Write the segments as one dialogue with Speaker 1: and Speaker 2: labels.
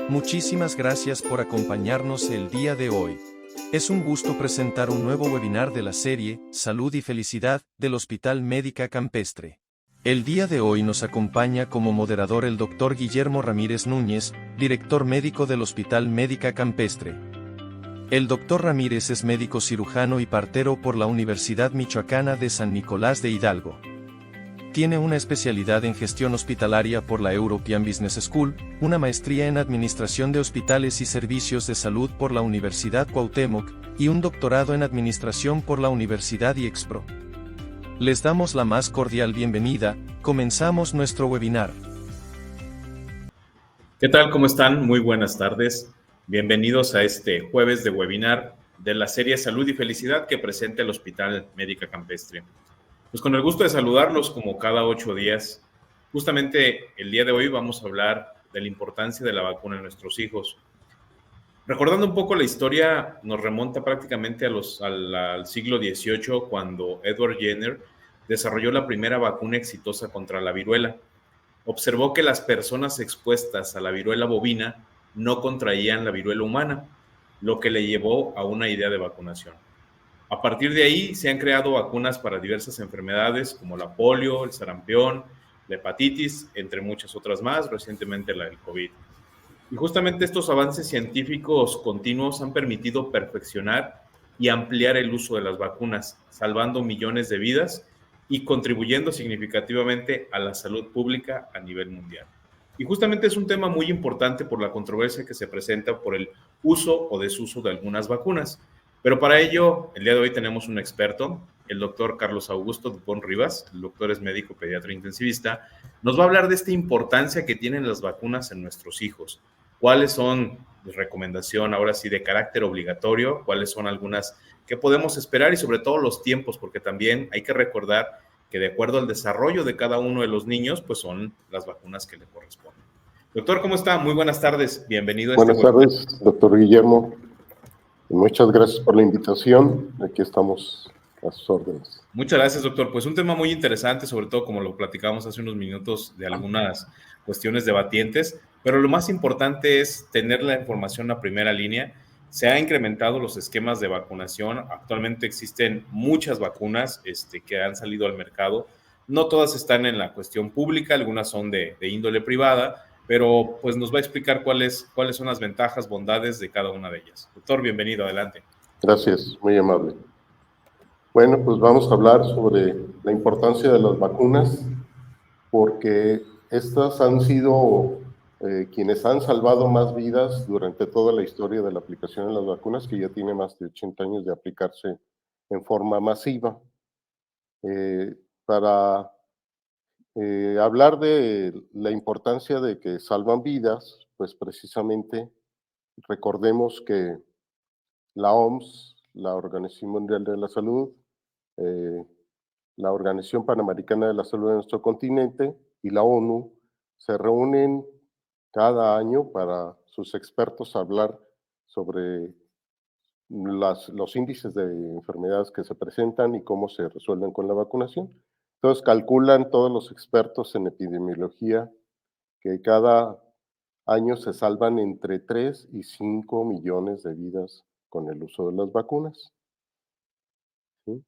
Speaker 1: Muchísimas gracias por acompañarnos el día de hoy. Es un gusto presentar un nuevo webinar de la serie Salud y Felicidad del Hospital Médica Campestre. El día de hoy nos acompaña como moderador el Dr. Guillermo Ramírez Núñez, director médico del Hospital Médica Campestre. El Dr. Ramírez es médico cirujano y partero por la Universidad Michoacana de San Nicolás de Hidalgo. Tiene una especialidad en gestión hospitalaria por la European Business School, una maestría en administración de hospitales y servicios de salud por la Universidad Cuauhtémoc, y un doctorado en administración por la Universidad IEXPRO. Les damos la más cordial bienvenida. Comenzamos nuestro webinar.
Speaker 2: ¿Qué tal? ¿Cómo están? Muy buenas tardes. Bienvenidos a este jueves de webinar de la serie Salud y Felicidad que presenta el Hospital Médica Campestre. Pues con el gusto de saludarlos como cada 8 días. Justamente el día de hoy vamos a hablar de la importancia de la vacuna en nuestros hijos. Recordando un poco la historia, nos remonta prácticamente al siglo XVIII, cuando Edward Jenner desarrolló la primera vacuna exitosa contra la viruela. Observó que las personas expuestas a la viruela bovina no contraían la viruela humana, lo que le llevó a una idea de vacunación. A partir de ahí se han creado vacunas para diversas enfermedades como la polio, el sarampión, la hepatitis, entre muchas otras más, recientemente la del COVID. Y justamente estos avances científicos continuos han permitido perfeccionar y ampliar el uso de las vacunas, salvando millones de vidas y contribuyendo significativamente a la salud pública a nivel mundial. Y justamente es un tema muy importante por la controversia que se presenta por el uso o desuso de algunas vacunas. Pero para ello, el día de hoy tenemos un experto, el doctor Carlos Augusto Dupont Rivas. El doctor es médico pediatra intensivista. Nos va a hablar de esta importancia que tienen las vacunas en nuestros hijos. ¿Cuáles son de recomendación, ahora sí, de carácter obligatorio? ¿Cuáles son algunas que podemos esperar? Y sobre todo los tiempos, porque también hay que recordar que de acuerdo al desarrollo de cada uno de los niños, pues son las vacunas que le corresponden. Doctor, ¿cómo está? Muy buenas tardes. Bienvenido a este
Speaker 3: webinar. Buenas tardes, doctor Guillermo. Muchas gracias por la invitación. Aquí estamos a sus órdenes.
Speaker 2: Muchas gracias, doctor. Pues un tema muy interesante, sobre todo como lo platicamos hace unos minutos, de algunas cuestiones debatientes, pero lo más importante es tener la información a primera línea. Se han incrementado los esquemas de vacunación. Actualmente existen muchas vacunas que han salido al mercado. No todas están en la cuestión pública, algunas son de índole privada, pero pues nos va a explicar cuáles son las ventajas, bondades de cada una de ellas. Doctor, bienvenido, adelante.
Speaker 3: Gracias, muy amable. Bueno, pues vamos a hablar sobre la importancia de las vacunas, porque estas han sido quienes han salvado más vidas durante toda la historia de la aplicación de las vacunas, que ya tiene más de 80 años de aplicarse en forma masiva. Para hablar de la importancia de que salvan vidas, pues precisamente recordemos que la OMS, la Organización Mundial de la Salud, la Organización Panamericana de la Salud de nuestro continente y la ONU se reúnen cada año para sus expertos hablar sobre los índices de enfermedades que se presentan y cómo se resuelven con la vacunación. Entonces calculan todos los expertos en epidemiología que cada año se salvan entre 3 y 5 millones de vidas con el uso de las vacunas. ¿Sí?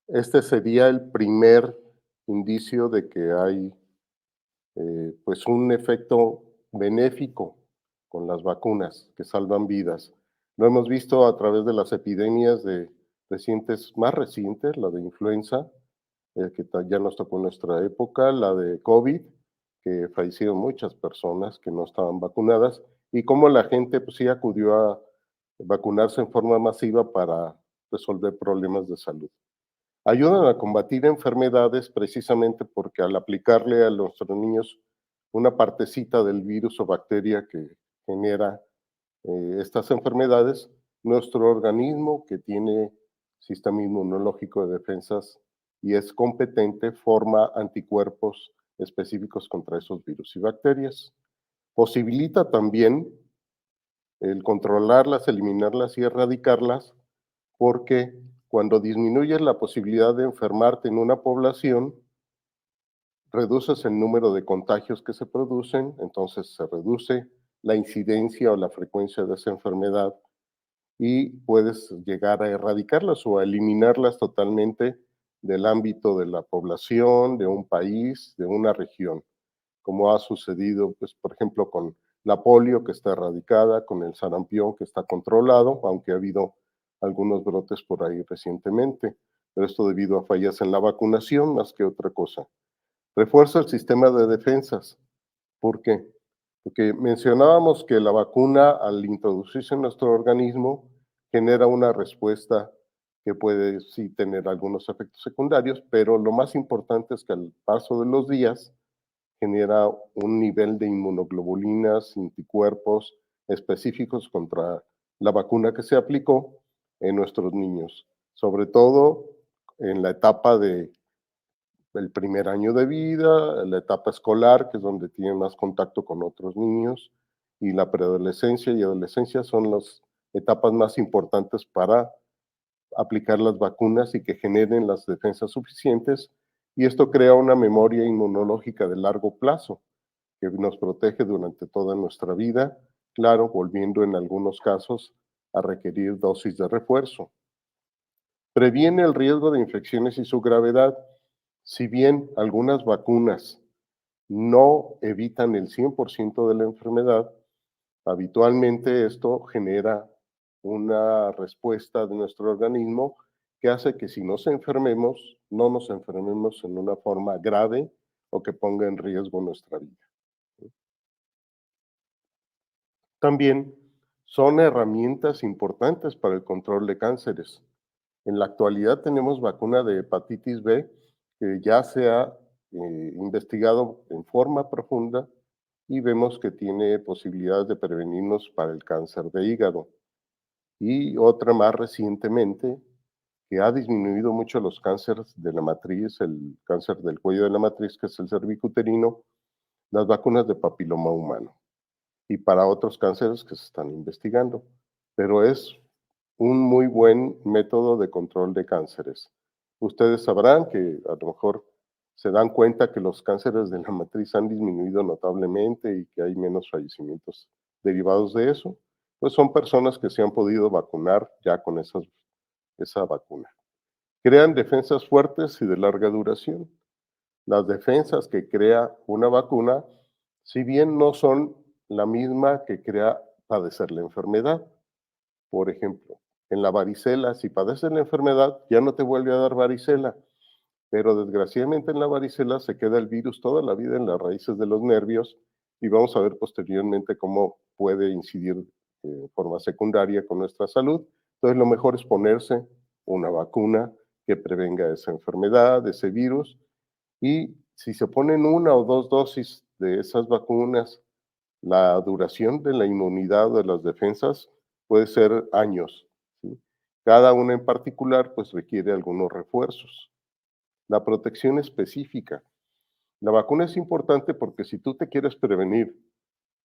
Speaker 3: Este sería el primer indicio de que hay pues un efecto benéfico con las vacunas que salvan vidas. Lo hemos visto a través de las epidemias más recientes, la de influenza, que ya nos tocó en nuestra época, la de COVID, que fallecieron muchas personas que no estaban vacunadas, y cómo la gente pues, sí acudió a vacunarse en forma masiva para resolver problemas de salud. Ayudan a combatir enfermedades precisamente porque al aplicarle a nuestros niños una partecita del virus o bacteria que genera estas enfermedades, nuestro organismo, que tiene sistema inmunológico de defensas y es competente, forma anticuerpos específicos contra esos virus y bacterias. Posibilita también el controlarlas, eliminarlas y erradicarlas, porque cuando disminuyes la posibilidad de enfermarte en una población, reduces el número de contagios que se producen, entonces se reduce la incidencia o la frecuencia de esa enfermedad y puedes llegar a erradicarlas o a eliminarlas totalmente del ámbito de la población, de un país, de una región, como ha sucedido, pues, por ejemplo, con la polio, que está erradicada, con el sarampión, que está controlado, aunque ha habido algunos brotes por ahí recientemente, pero esto debido a fallas en la vacunación más que otra cosa. Refuerza el sistema de defensas. ¿Por qué? Porque mencionábamos que la vacuna, al introducirse en nuestro organismo, genera una respuesta que puede sí tener algunos efectos secundarios, pero lo más importante es que al paso de los días genera un nivel de inmunoglobulinas, anticuerpos específicos contra la vacuna que se aplicó en nuestros niños, sobre todo en la etapa de el primer año de vida, la etapa escolar, que es donde tienen más contacto con otros niños, y la preadolescencia y adolescencia son las etapas más importantes para aplicar las vacunas y que generen las defensas suficientes, y esto crea una memoria inmunológica de largo plazo que nos protege durante toda nuestra vida, claro, volviendo en algunos casos a requerir dosis de refuerzo. Previene el riesgo de infecciones y su gravedad. Si bien algunas vacunas no evitan el 100% de la enfermedad, habitualmente esto genera una respuesta de nuestro organismo que hace que si nos enfermemos, no nos enfermemos en una forma grave o que ponga en riesgo nuestra vida. También son herramientas importantes para el control de cánceres. En la actualidad tenemos vacuna de hepatitis B que ya se ha investigado en forma profunda y vemos que tiene posibilidades de prevenirnos para el cáncer de hígado. Y otra más recientemente que ha disminuido mucho los cánceres de la matriz, el cáncer del cuello de la matriz, que es el cervicuterino, las vacunas de papiloma humano y para otros cánceres que se están investigando. Pero es un muy buen método de control de cánceres. Ustedes sabrán que a lo mejor se dan cuenta que los cánceres de la matriz han disminuido notablemente y que hay menos fallecimientos derivados de eso. Pues son personas que se han podido vacunar ya con esa vacuna. Crean defensas fuertes y de larga duración. Las defensas que crea una vacuna, si bien no son la misma que crea padecer la enfermedad. Por ejemplo, en la varicela, si padeces la enfermedad, ya no te vuelve a dar varicela, pero desgraciadamente en la varicela se queda el virus toda la vida en las raíces de los nervios y vamos a ver posteriormente cómo puede incidir de forma secundaria con nuestra salud. Entonces lo mejor es ponerse una vacuna que prevenga esa enfermedad, ese virus, y si se ponen una o dos dosis de esas vacunas, la duración de la inmunidad de las defensas puede ser años, ¿sí? Cada una en particular pues requiere algunos refuerzos. La protección específica. La vacuna es importante porque si tú te quieres prevenir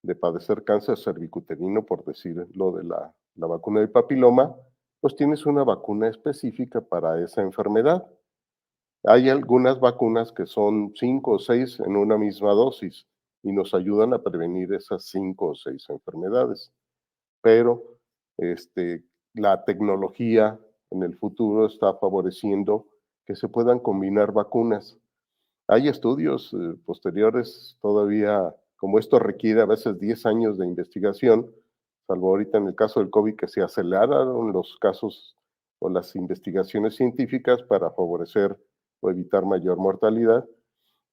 Speaker 3: de padecer cáncer cervicuterino, por decir lo de la vacuna del papiloma, pues tienes una vacuna específica para esa enfermedad. Hay algunas vacunas que son 5 o 6 en una misma dosis y nos ayudan a prevenir esas 5 o 6 enfermedades. Pero la tecnología en el futuro está favoreciendo que se puedan combinar vacunas. Hay estudios posteriores todavía, como esto requiere a veces 10 años de investigación, salvo ahorita en el caso del COVID que se aceleraron los casos o las investigaciones científicas para favorecer o evitar mayor mortalidad,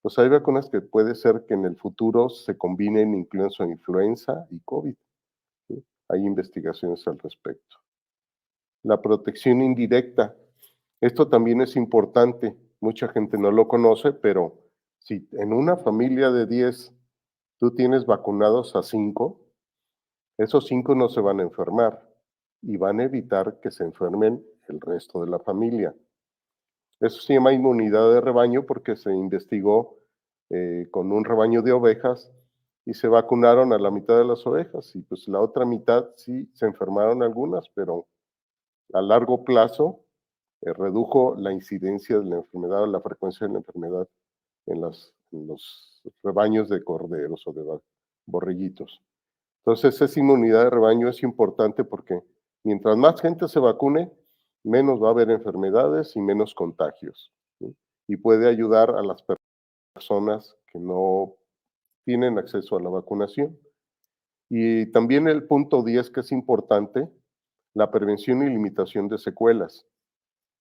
Speaker 3: pues hay vacunas que puede ser que en el futuro se combinen incluso influenza y COVID, ¿sí? Hay investigaciones al respecto. La protección indirecta. Esto también es importante. Mucha gente no lo conoce, pero si en una familia de 10 tú tienes vacunados a 5, esos 5 no se van a enfermar y van a evitar que se enfermen el resto de la familia. Eso se llama inmunidad de rebaño porque se investigó con un rebaño de ovejas y se vacunaron a la mitad de las ovejas y pues la otra mitad sí se enfermaron algunas, pero a largo plazo redujo la incidencia de la enfermedad o la frecuencia de la enfermedad en los rebaños de corderos o de borreguitos. Entonces, esa inmunidad de rebaño es importante porque mientras más gente se vacune, menos va a haber enfermedades y menos contagios, ¿sí? Y puede ayudar a las personas que no tienen acceso a la vacunación. Y también el punto 10, que es importante, la prevención y limitación de secuelas.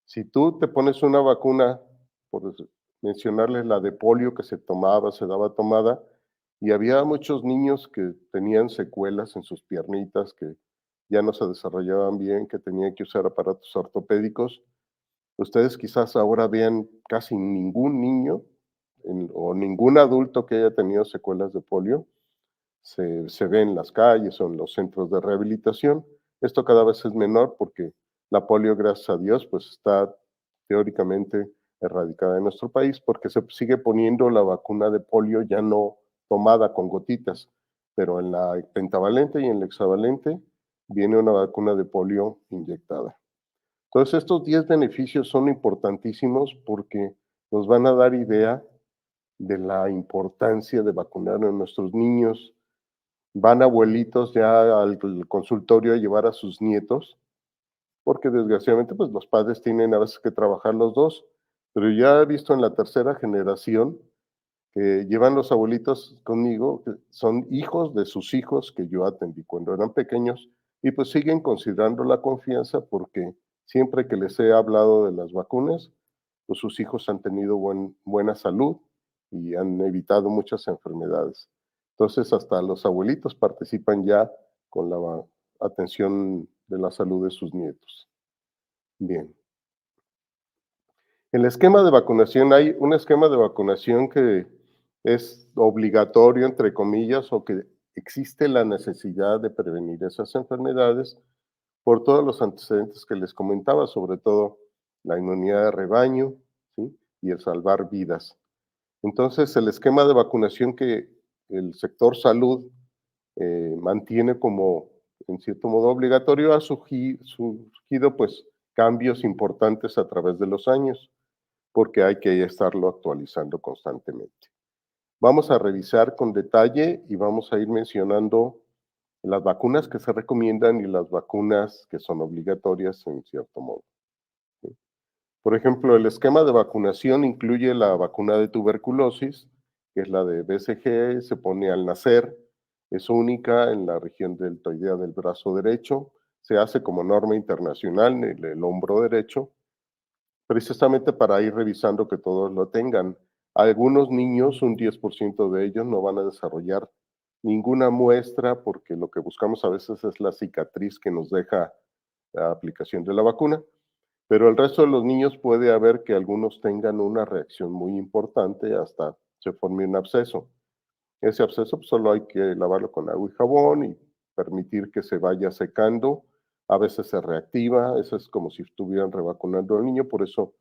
Speaker 3: Si tú te pones una vacuna, por mencionarles la de polio que se tomaba, se daba tomada, y había muchos niños que tenían secuelas en sus piernitas, que ya no se desarrollaban bien, que tenían que usar aparatos ortopédicos. Ustedes quizás ahora vean casi ningún niño o ningún adulto que haya tenido secuelas de polio se ve en las calles o en los centros de rehabilitación. Esto cada vez es menor porque la polio, gracias a Dios, pues está teóricamente erradicada en nuestro país porque se sigue poniendo la vacuna de polio ya no tomada con gotitas, pero en la pentavalente y en la hexavalente viene una vacuna de polio inyectada. Entonces, estos 10 beneficios son importantísimos porque nos van a dar idea de la importancia de vacunar a nuestros niños. Van abuelitos ya al consultorio a llevar a sus nietos, porque desgraciadamente pues los padres tienen a veces que trabajar los dos, pero ya he visto en la tercera generación que llevan los abuelitos conmigo, que son hijos de sus hijos que yo atendí cuando eran pequeños, y pues siguen considerando la confianza porque siempre que les he hablado de las vacunas, pues sus hijos han tenido buena salud y han evitado muchas enfermedades. Entonces hasta los abuelitos participan ya con la atención de la salud de sus nietos. Bien. El esquema de vacunación, hay un esquema de vacunación que es obligatorio, entre comillas, o que existe la necesidad de prevenir esas enfermedades por todos los antecedentes que les comentaba, sobre todo la inmunidad de rebaño, ¿sí? Y el salvar vidas. Entonces, el esquema de vacunación que el sector salud mantiene como, en cierto modo, obligatorio, ha surgido pues cambios importantes a través de los años porque hay que estarlo actualizando constantemente. Vamos a revisar con detalle y vamos a ir mencionando las vacunas que se recomiendan y las vacunas que son obligatorias en cierto modo. ¿Sí? Por ejemplo, el esquema de vacunación incluye la vacuna de tuberculosis, que es la de BCG, se pone al nacer, es única en la región deltoidea del brazo derecho, se hace como norma internacional en el hombro derecho, precisamente para ir revisando que todos lo tengan. Algunos niños, un 10% de ellos, no van a desarrollar ninguna muestra porque lo que buscamos a veces es la cicatriz que nos deja la aplicación de la vacuna, pero el resto de los niños puede haber que algunos tengan una reacción muy importante hasta se forme un absceso. Ese absceso pues, solo hay que lavarlo con agua y jabón y permitir que se vaya secando. A veces se reactiva, eso es como si estuvieran revacunando al niño, por eso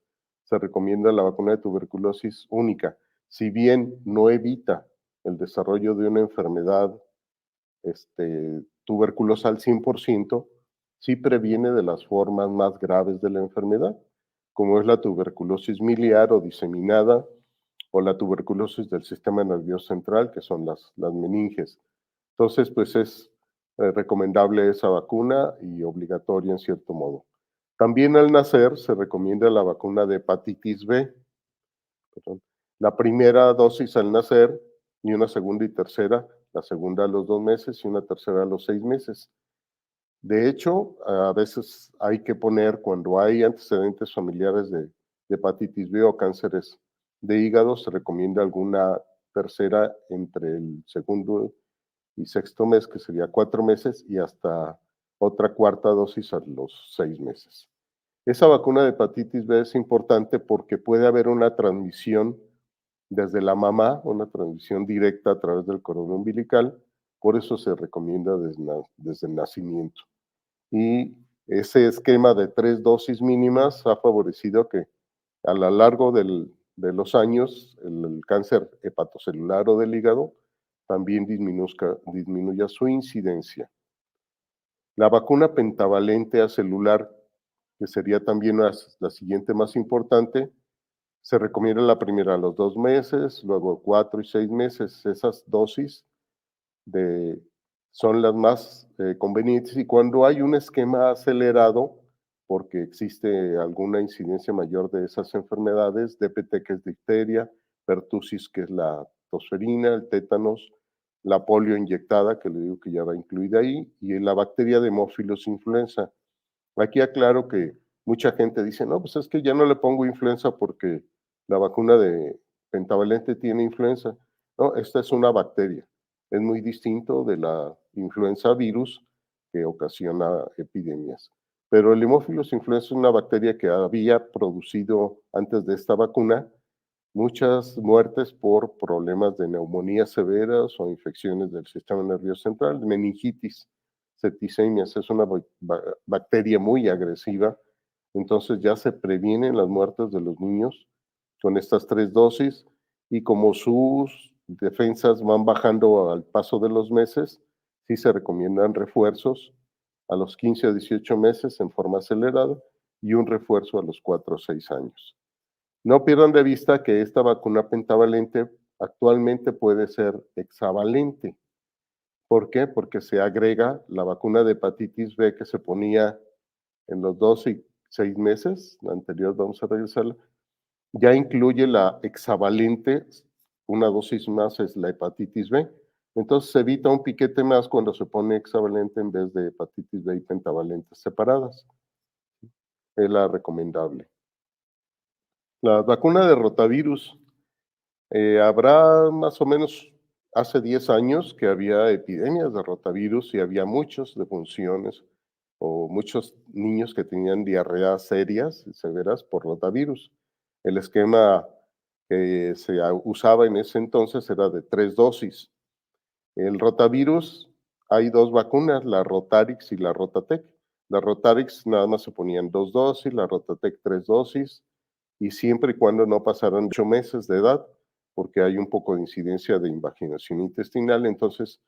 Speaker 3: se recomienda la vacuna de tuberculosis única. Si bien no evita el desarrollo de una enfermedad tuberculosa al 100%, sí previene de las formas más graves de la enfermedad, como es la tuberculosis miliar o diseminada, o la tuberculosis del sistema nervioso central, que son las meninges. Entonces, pues es recomendable esa vacuna y obligatoria en cierto modo. También al nacer se recomienda la vacuna de hepatitis B. Perdón. La primera dosis al nacer y una segunda y tercera, la segunda a los 2 meses y una tercera a los 6 meses. De hecho, a veces hay que poner, cuando hay antecedentes familiares de hepatitis B o cánceres de hígado, se recomienda alguna tercera entre el segundo y sexto mes, que sería 4 meses, y hasta otra cuarta dosis a los 6 meses. Esa vacuna de hepatitis B es importante porque puede haber una transmisión desde la mamá, una transmisión directa a través del cordón umbilical, por eso se recomienda desde el nacimiento. Y ese esquema de 3 dosis mínimas ha favorecido que a lo largo de los años el cáncer hepatocelular o del hígado también disminuya su incidencia. La vacuna pentavalente acelular, que sería también la siguiente más importante, Se recomienda la primera a los 2 meses, luego 4 y 6 meses. Esas dosis de, son las más convenientes, y cuando hay un esquema acelerado, porque existe alguna incidencia mayor de esas enfermedades, DPT, que es difteria, pertusis, que es la tosferina, el tétanos, la polio inyectada, que le digo que ya va incluida ahí, y la bacteria de Haemophilus influenza. Aquí aclaro que mucha gente dice, no, pues es que ya no le pongo influenza porque la vacuna de pentavalente tiene influenza. No, esta es una bacteria. Es muy distinto de la influenza virus que ocasiona epidemias. Pero el Haemophilus influenza es una bacteria que había producido antes de esta vacuna muchas muertes por problemas de neumonías severas o infecciones del sistema nervioso central, meningitis, septicemias. Es una bacteria muy agresiva, entonces ya se previenen las muertes de los niños con estas 3 dosis, y como sus defensas van bajando al paso de los meses, sí se recomiendan refuerzos a los 15 a 18 meses en forma acelerada y un refuerzo a los 4 o 6 años. No pierdan de vista que esta vacuna pentavalente actualmente puede ser hexavalente. ¿Por qué? Porque se agrega la vacuna de hepatitis B que se ponía en los 2 y 6 meses, la anterior vamos a regresarla, ya incluye la hexavalente, una dosis más es la hepatitis B. Entonces se evita un piquete más cuando se pone hexavalente en vez de hepatitis B y pentavalentes separadas. Es la recomendable. La vacuna de rotavirus. Habrá más o menos hace 10 años que había epidemias de rotavirus y había muchos defunciones o muchos niños que tenían diarreas serias y severas por rotavirus. El esquema que se usaba en ese entonces era de 3 dosis. El rotavirus, hay 2 vacunas, la Rotarix y la Rotatec. La Rotarix nada más se ponían 2 dosis, la Rotatec 3 dosis, y siempre y cuando no pasaran 8 meses de edad, porque hay un poco de incidencia de invaginación intestinal. Entonces,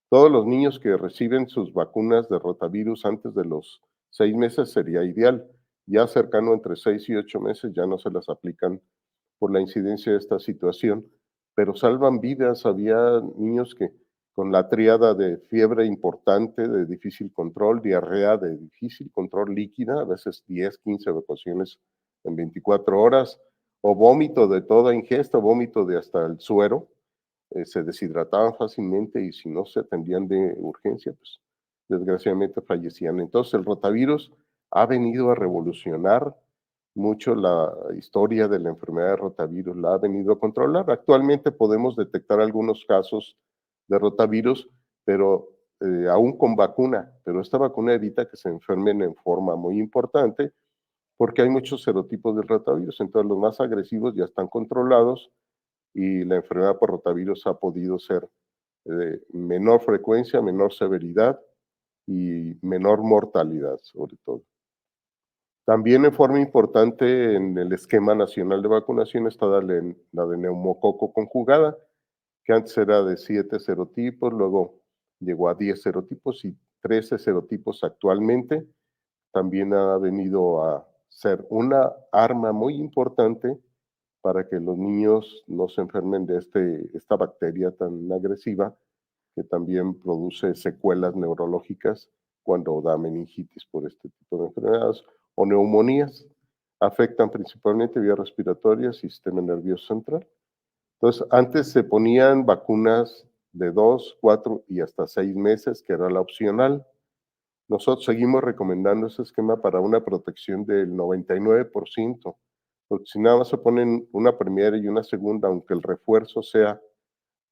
Speaker 3: todos los niños que reciben sus vacunas de rotavirus antes de los 6 meses sería ideal. Ya cercano entre 6 y 8 meses ya no se las aplican por la incidencia de esta situación, pero salvan vidas. Había niños que con la tríada de fiebre importante, de difícil control, diarrea de difícil control líquida, a veces 10, 15 evacuaciones en 24 horas, o vómito de toda ingesta, vómito de hasta el suero, se deshidrataban fácilmente, y si no se atendían de urgencia, pues desgraciadamente fallecían. Entonces el rotavirus ha venido a revolucionar mucho la historia de la enfermedad de rotavirus, la ha venido a controlar. Actualmente podemos detectar algunos casos de rotavirus, pero aún con vacuna, pero esta vacuna evita que se enfermen en forma muy importante, porque hay muchos serotipos del rotavirus. Entonces los más agresivos ya están controlados, y la enfermedad por rotavirus ha podido ser de menor frecuencia, menor severidad y menor mortalidad, sobre todo. También en forma importante en el esquema nacional de vacunación está la de neumococo conjugada, que antes era de 7 serotipos, luego llegó a 10 serotipos y 13 serotipos actualmente. También ha venido a ser una arma muy importante para que los niños no se enfermen de esta bacteria tan agresiva, que también produce secuelas neurológicas cuando da meningitis por este tipo de enfermedades o neumonías. Afectan principalmente vías respiratorias y sistema nervioso central. Entonces, antes se ponían vacunas de 2, 4 y hasta 6 meses, que era la opcional. Nosotros seguimos recomendando ese esquema para una protección del 99%, porque si nada más se ponen una primera y una segunda, aunque el refuerzo sea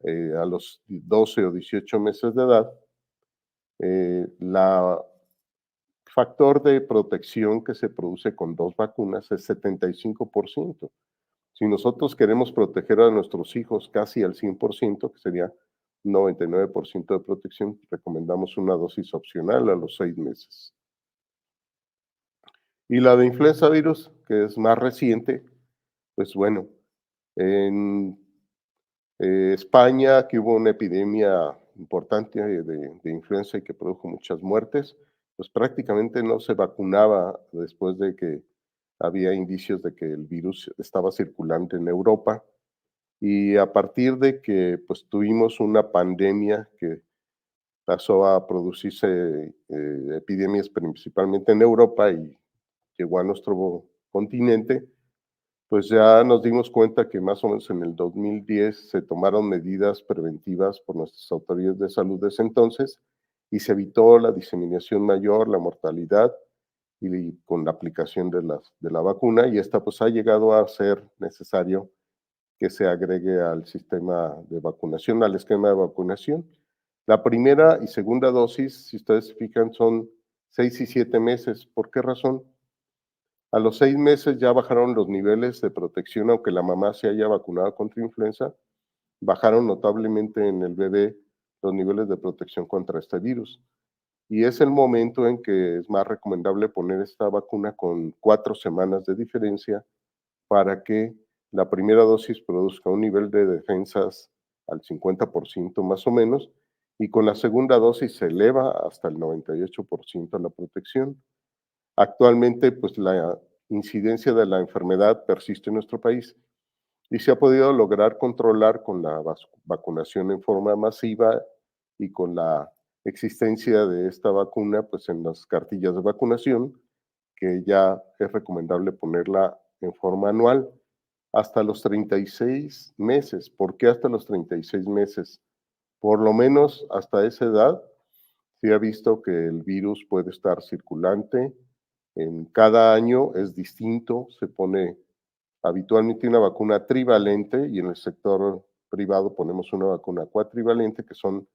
Speaker 3: a los 12 o 18 meses de edad, la factor de protección que se produce con 2 vacunas es 75%. Si nosotros queremos proteger a nuestros hijos casi al 100%, que sería 99% de protección, recomendamos una dosis opcional a los 6 meses. Y la de influenza virus, que es más reciente, pues bueno, en España, que hubo una epidemia importante de influenza y que produjo muchas muertes, pues prácticamente no se vacunaba después de que había indicios de que el virus estaba circulante en Europa, y a partir de que pues tuvimos una pandemia que pasó a producirse epidemias principalmente en Europa y llegó a nuestro continente, pues ya nos dimos cuenta que más o menos en el 2010 se tomaron medidas preventivas por nuestras autoridades de salud de ese entonces y se evitó la diseminación mayor, la mortalidad y con la aplicación de la vacuna, y esta pues ha llegado a ser necesario que se agregue al sistema de vacunación, al esquema de vacunación. La primera y segunda dosis, si ustedes se fijan, son 6 y 7 meses. ¿Por qué razón? A los 6 meses ya bajaron los niveles de protección, aunque la mamá se haya vacunado contra influenza, bajaron notablemente en el bebé los niveles de protección contra este virus. Y es el momento en que es más recomendable poner esta vacuna con 4 semanas de diferencia para que la primera dosis produzca un nivel de defensas al 50% más o menos, y con la segunda dosis se eleva hasta el 98% la protección. Actualmente, pues la incidencia de la enfermedad persiste en nuestro país y se ha podido lograr controlar con la vacunación en forma masiva y con la existencia de esta vacuna, pues en las cartillas de vacunación, que ya es recomendable ponerla en forma anual hasta los 36 meses. ¿Por qué hasta los 36 meses? Por lo menos hasta esa edad se ha visto que el virus puede estar circulante. En cada año es distinto, se pone habitualmente una vacuna trivalente y en el sector privado ponemos una vacuna cuatrivalente que son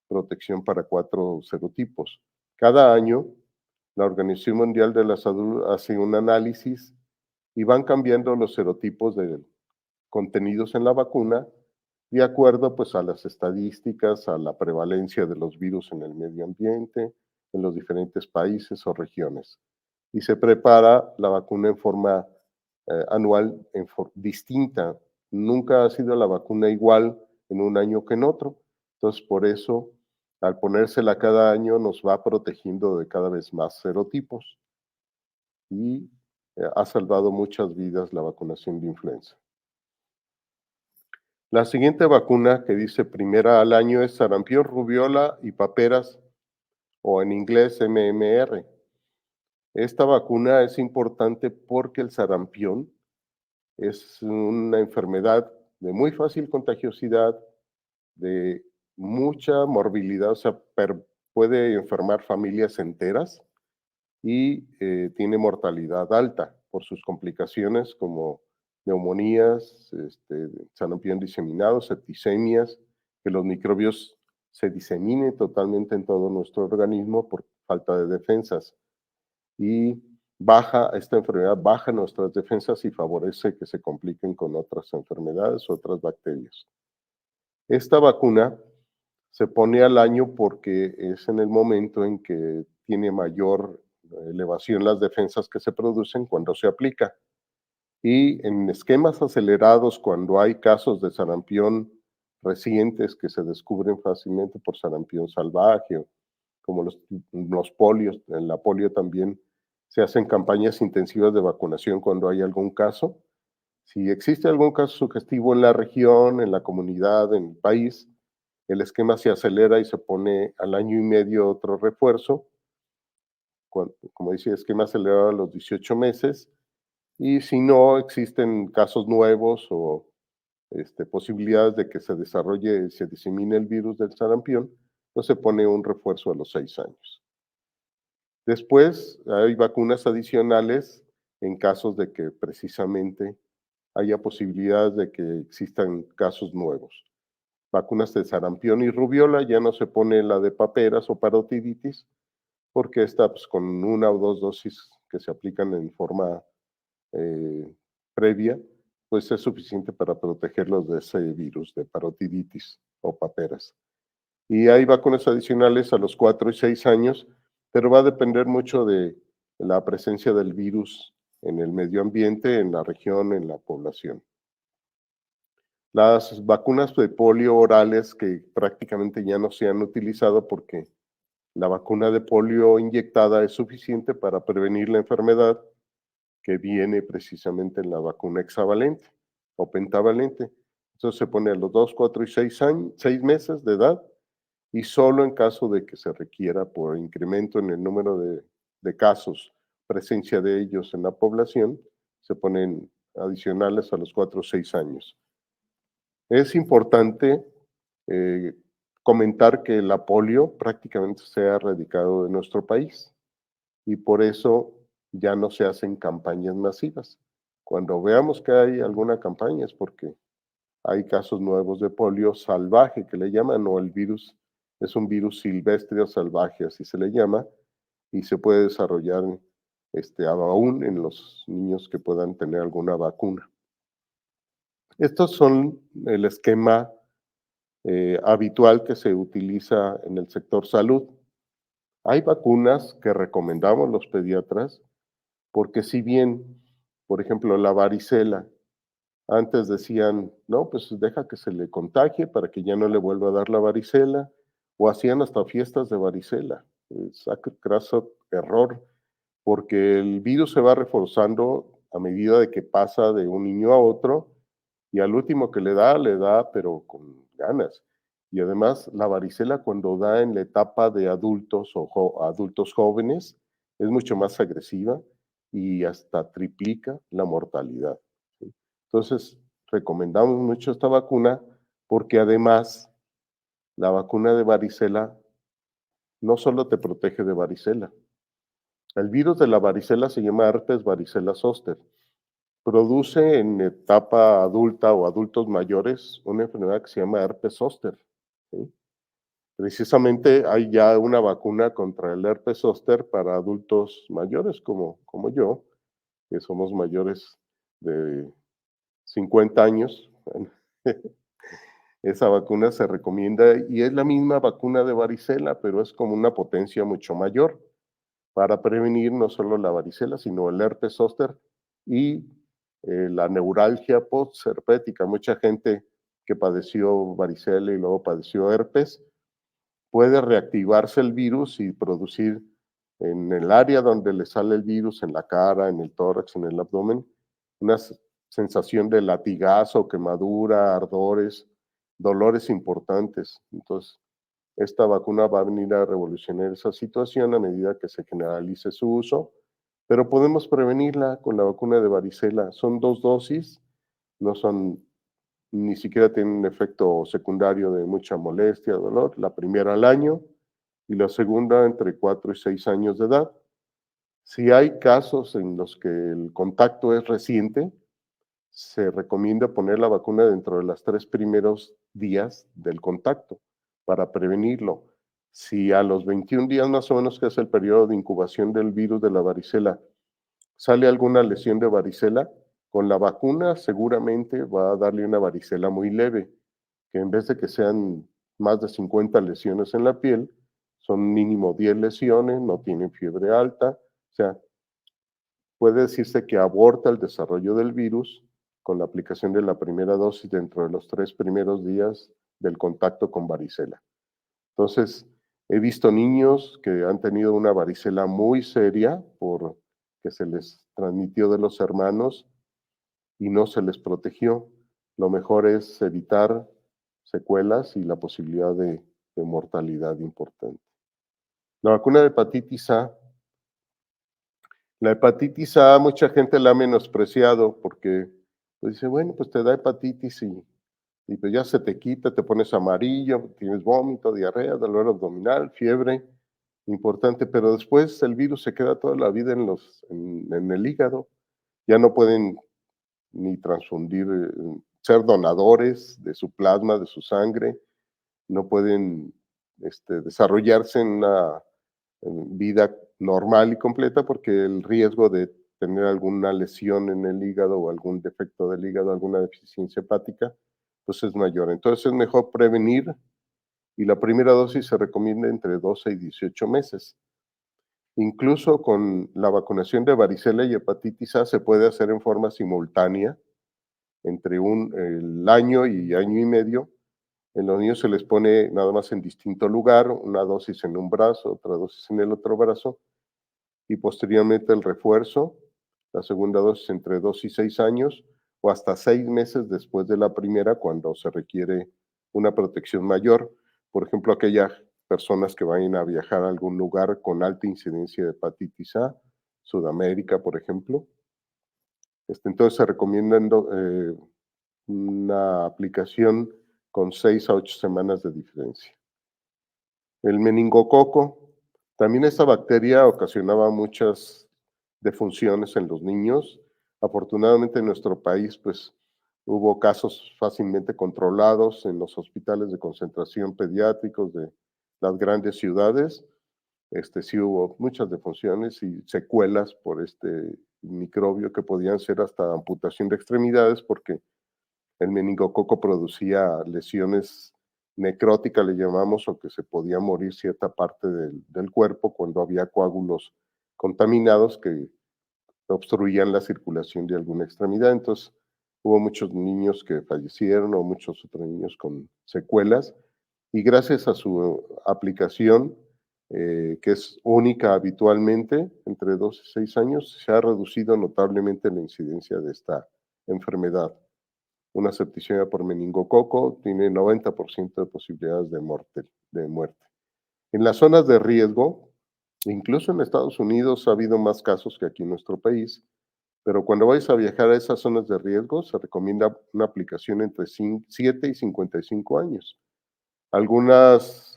Speaker 3: protección para 4 serotipos. Cada año la Organización Mundial de la Salud hace un análisis y van cambiando los serotipos de contenidos en la vacuna de acuerdo pues a las estadísticas, a la prevalencia de los virus en el medio ambiente, en los diferentes países o regiones. Y se prepara la vacuna en forma anual, distinta. Nunca ha sido la vacuna igual en un año que en otro. Entonces, por eso, al ponérsela cada año, nos va protegiendo de cada vez más serotipos y ha salvado muchas vidas la vacunación de influenza. La siguiente vacuna que dice primera al año es sarampión, rubiola y paperas, o en inglés MMR. Esta vacuna es importante porque el sarampión es una enfermedad de muy fácil contagiosidad, de mucha morbilidad, o sea, puede enfermar familias enteras y tiene mortalidad alta por sus complicaciones como neumonías, sarampión diseminado, septicemias, que los microbios se diseminen totalmente en todo nuestro organismo por falta de defensas. Y esta enfermedad baja nuestras defensas y favorece que se compliquen con otras enfermedades, otras bacterias. Esta vacuna se pone al año porque es en el momento en que tiene mayor elevación las defensas que se producen cuando se aplica. Y en esquemas acelerados, cuando hay casos de sarampión recientes que se descubren fácilmente por sarampión salvaje, como los polios, en la polio también se hacen campañas intensivas de vacunación cuando hay algún caso. Si existe algún caso sugestivo en la región, en la comunidad, en el país, el esquema se acelera y se pone al año y medio otro refuerzo, como dice, esquema acelerado a los 18 meses, y si no existen casos nuevos o posibilidades de que se desarrolle, se disemine el virus del sarampión, pues se pone un refuerzo a los 6 años. Después hay vacunas adicionales en casos de que precisamente haya posibilidades de que existan casos nuevos. Vacunas de sarampión y rubiola, ya no se pone la de paperas o parotiditis, porque esta pues, con una o dos dosis que se aplican en forma previa, pues es suficiente para protegerlos de ese virus de parotiditis o paperas. Y hay vacunas adicionales a los 4 y 6 años, pero va a depender mucho de la presencia del virus en el medio ambiente, en la región, en la población. Las vacunas de polio orales que prácticamente ya no se han utilizado porque la vacuna de polio inyectada es suficiente para prevenir la enfermedad que viene precisamente en la vacuna hexavalente o pentavalente. Entonces se pone a los 2, 4 y 6 meses de edad, y solo en caso de que se requiera por incremento en el número de casos, presencia de ellos en la población, se ponen adicionales a los 4 o 6 años. Es importante eh, comentar que la polio prácticamente se ha erradicado de nuestro país y por eso ya no se hacen campañas masivas. Cuando veamos que hay alguna campaña es porque hay casos nuevos de polio salvaje que le llaman, o el virus es un virus silvestre o salvaje, así se le llama, y se puede desarrollar aún en los niños que puedan tener alguna vacuna. Estos son el esquema habitual que se utiliza en el sector salud. Hay vacunas que recomendamos los pediatras porque si bien, por ejemplo, la varicela, antes decían, no, pues deja que se le contagie para que ya no le vuelva a dar la varicela, o hacían hasta fiestas de varicela. Craso error, porque el virus se va reforzando a medida de que pasa de un niño a otro, y al último que le da, pero con ganas. Y además, la varicela cuando da en la etapa de adultos o adultos jóvenes es mucho más agresiva y hasta triplica la mortalidad. ¿Sí? Entonces, recomendamos mucho esta vacuna porque además la vacuna de varicela no solo te protege de varicela. El virus de la varicela se llama herpes varicela zoster. Produce en etapa adulta o adultos mayores una enfermedad que se llama herpes zóster. ¿Sí? Precisamente hay ya una vacuna contra el herpes zóster para adultos mayores como yo, que somos mayores de 50 años. Esa vacuna se recomienda y es la misma vacuna de varicela, pero es como una potencia mucho mayor para prevenir no solo la varicela, sino el herpes zóster y la neuralgia postherpética. Mucha gente que padeció varicela y luego padeció herpes, puede reactivarse el virus y producir en el área donde le sale el virus, en la cara, en el tórax, en el abdomen, una sensación de latigazo, quemadura, ardores, dolores importantes. Entonces, esta vacuna va a venir a revolucionar esa situación a medida que se generalice su uso, pero podemos prevenirla con la vacuna de varicela. Son 2 dosis, no son, ni siquiera tienen un efecto secundario de mucha molestia, dolor. La primera al año y la segunda entre 4 y 6 años de edad. Si hay casos en los que el contacto es reciente, se recomienda poner la vacuna dentro de los 3 primeros días del contacto para prevenirlo. Si a los 21 días más o menos, que es el periodo de incubación del virus de la varicela, sale alguna lesión de varicela, con la vacuna seguramente va a darle una varicela muy leve, que en vez de que sean más de 50 lesiones en la piel, son mínimo 10 lesiones, no tienen fiebre alta, o sea, puede decirse que aborta el desarrollo del virus con la aplicación de la primera dosis dentro de los 3 primeros días del contacto con varicela. Entonces, he visto niños que han tenido una varicela muy seria por que se les transmitió de los hermanos y no se les protegió. Lo mejor es evitar secuelas y la posibilidad de mortalidad importante. La vacuna de hepatitis A. La hepatitis A mucha gente la ha menospreciado porque pues dice, bueno, pues te da hepatitis y pues ya se te quita, te pones amarillo, tienes vómito, diarrea, dolor abdominal, fiebre, importante, pero después el virus se queda toda la vida en el hígado. Ya no pueden ni transfundir, ser donadores de su plasma, de su sangre, no pueden desarrollarse en una vida normal y completa porque el riesgo de tener alguna lesión en el hígado o algún defecto del hígado, alguna deficiencia hepática, pues es mayor. Entonces es mejor prevenir y la primera dosis se recomienda entre 12 y 18 meses. Incluso con la vacunación de varicela y hepatitis A se puede hacer en forma simultánea entre el año y año y medio. En los niños se les pone nada más en distinto lugar, una dosis en un brazo, otra dosis en el otro brazo, y posteriormente el refuerzo. la segunda dosis entre 2 y 6 años, o hasta 6 meses después de la primera, cuando se requiere una protección mayor. Por ejemplo, aquellas personas que vayan a viajar a algún lugar con alta incidencia de hepatitis A, Sudamérica, por ejemplo. Entonces se recomienda una aplicación con 6 a 8 semanas de diferencia. El meningococo, también esta bacteria ocasionaba muchas defunciones en los niños. Afortunadamente en nuestro país, pues, hubo casos fácilmente controlados en los hospitales de concentración pediátricos de las grandes ciudades. Sí hubo muchas defunciones y secuelas por este microbio que podían ser hasta amputación de extremidades, porque el meningococo producía lesiones necróticas, le llamamos, o que se podía morir cierta parte del cuerpo cuando había coágulos contaminados que obstruían la circulación de alguna extremidad. Entonces, hubo muchos niños que fallecieron o muchos otros niños con secuelas, y gracias a su aplicación, que es única habitualmente, entre 2 y 6 años, se ha reducido notablemente la incidencia de esta enfermedad. Una septicemia por meningococo tiene 90% de posibilidades de muerte. En las zonas de riesgo, incluso en Estados Unidos ha habido más casos que aquí en nuestro país, pero cuando vais a viajar a esas zonas de riesgo, se recomienda una aplicación entre 7 y 55 años. Algunas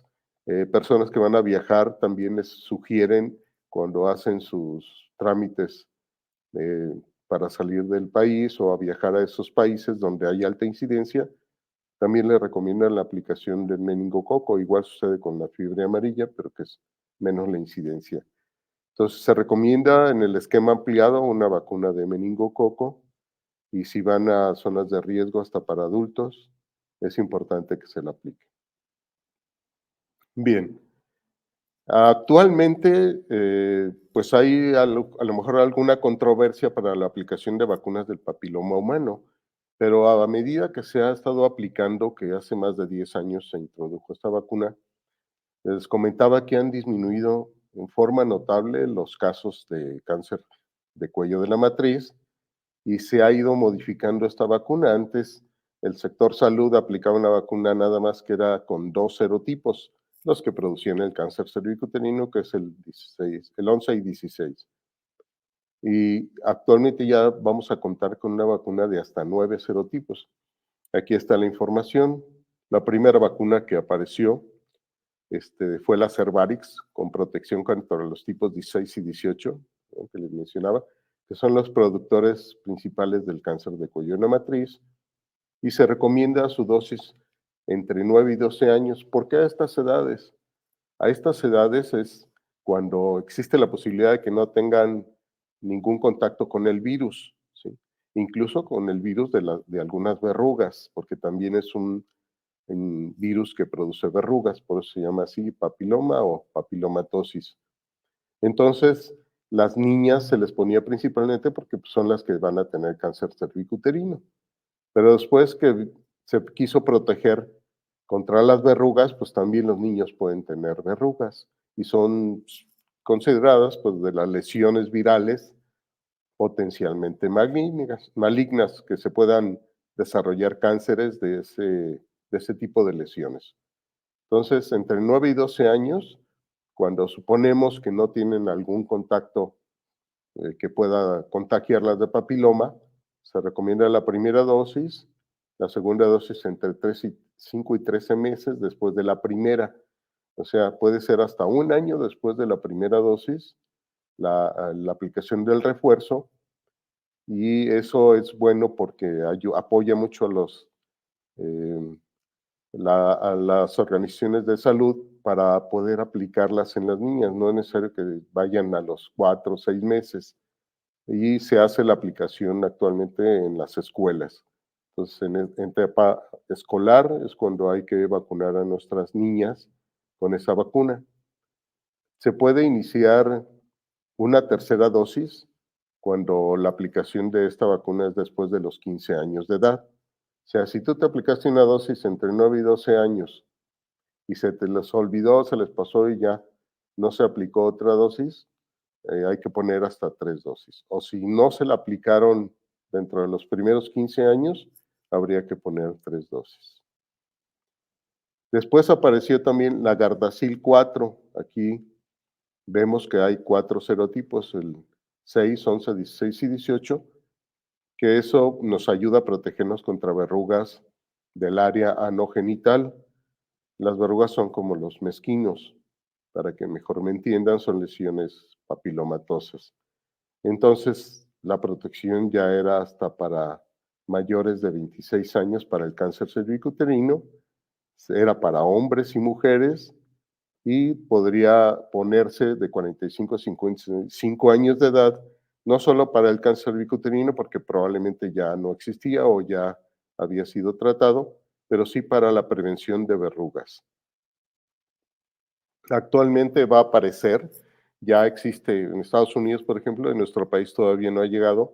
Speaker 3: personas que van a viajar también les sugieren, cuando hacen sus trámites eh, para salir del país o a viajar a esos países donde hay alta incidencia, también le recomiendan la aplicación del meningococo. Igual sucede con la fiebre amarilla, pero que es menos la incidencia. Entonces se recomienda en el esquema ampliado una vacuna de meningococo, y si van a zonas de riesgo hasta para adultos, es importante que se la aplique. Bien, actualmente pues hay a lo mejor alguna controversia para la aplicación de vacunas del papiloma humano, pero a medida que se ha estado aplicando, que hace más de 10 años se introdujo esta vacuna, les comentaba que han disminuido en forma notable los casos de cáncer de cuello de la matriz, y se ha ido modificando esta vacuna. Antes el sector salud aplicaba una vacuna nada más que era con 2 serotipos, los que producían el cáncer cervicuterino, que es el 11 y 16. Y actualmente ya vamos a contar con una vacuna de hasta 9 serotipos. Aquí está la información. La primera vacuna que apareció fue la Cervarix, con protección contra los tipos 16 y 18, ¿no?, que les mencionaba, que son los productores principales del cáncer de cuello de la matriz, y se recomienda su dosis entre 9 y 12 años. ¿Por qué a estas edades? A estas edades es cuando existe la posibilidad de que no tengan ningún contacto con el virus, ¿sí? Incluso con el virus de algunas verrugas, porque también es un virus que produce verrugas, por eso se llama así papiloma o papilomatosis. Entonces, las niñas se les ponía principalmente porque pues, son las que van a tener cáncer cervicuterino. Pero después que se quiso proteger contra las verrugas, pues también los niños pueden tener verrugas, y son consideradas pues de las lesiones virales potencialmente malignas, que se puedan desarrollar cánceres de ese tipo de lesiones. Entonces, entre 9 y 12 años, cuando suponemos que no tienen algún contacto que pueda contagiarlas de papiloma, se recomienda la primera dosis, la segunda dosis entre 5 y 13 meses después de la primera. O sea, puede ser hasta un año después de la primera dosis, la aplicación del refuerzo, y eso es bueno porque apoya mucho eh, a las organizaciones de salud para poder aplicarlas en las niñas. No es necesario que vayan a los 4 o 6 meses, y se hace la aplicación actualmente en las escuelas. Entonces, en etapa escolar es cuando hay que vacunar a nuestras niñas con esa vacuna. Se puede iniciar una tercera dosis cuando la aplicación de esta vacuna es después de los 15 años de edad. O sea, si tú te aplicaste una dosis entre 9 y 12 años y se te les olvidó, se les pasó y ya no se aplicó otra dosis, hay que poner hasta 3 dosis. O si no se la aplicaron dentro de los primeros 15 años, habría que poner 3 dosis. Después apareció también la Gardasil 4. Aquí vemos que hay 4 serotipos, el 6, 11, 16 y 18, que eso nos ayuda a protegernos contra verrugas del área anogenital. Las verrugas son como los mezquinos, para que mejor me entiendan, son lesiones papilomatosas. Entonces, la protección ya era hasta para mayores de 26 años para el cáncer cervicuterino, era para hombres y mujeres y podría ponerse de 45 a 55 años de edad, no solo para el cáncer cervicuterino, porque probablemente ya no existía o ya había sido tratado, pero sí para la prevención de verrugas. Actualmente va a aparecer, ya existe en Estados Unidos, por ejemplo, en nuestro país todavía no ha llegado,